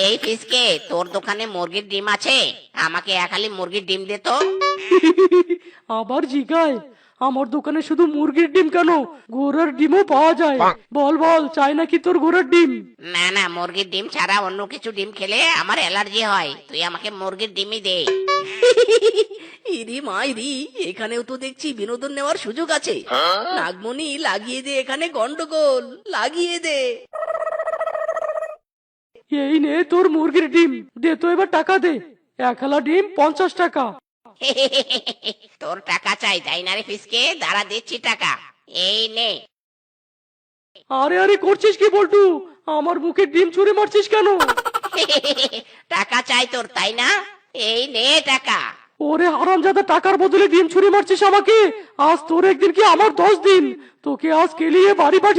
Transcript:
এই ফিসকে, তোর দোকানে মুরগির ডিম আছে? আমাকে এক হালি মুরগির ডিম দে তো। আবার জিগায়, আমার দোকানে শুধু মুরগির ডিম কেন, ঘোড়ার ডিমও পাওয়া যায়। বল বল, চাই নাকি তোর ঘোড়ার ডিম? না না, মুরগির ডিম ছাড়া অন্য কিছু ডিম খেলে আমার অ্যালার্জি হয়, তুই আমাকে মুরগির ডিমই দে। ইরি মাইরি, এখানেও তো দেখছি বিনোদন নেওয়ার সুযোগ আছে। নাগমণি, লাগিয়ে দে এখানে গন্ডগোল, লাগিয়ে দে। এই নে তোর মুরগির ডিম, দে তো এবার টাকা দে। এক হালা ডিম 50 টাকা। তোর টাকা চাই তাই না রে ফিসকে? দাঁড়া দিচ্ছি টাকা, এই নে। আরে আরে করছিস কি বল্টু? আমার মুখে ডিম ছুঁড়ে মারছিস কেন? টাকা চাই তোর তাই না? এই নে টাকা। ওরে হারামজাদা, টাকার বদলে ডিম ছুঁড়ে মারছিস আমাকে? আজ তোর একদিন কি আমার 10 দিন। তোকে আজ কেলিয়ে বাড়ি পাঠিয়ে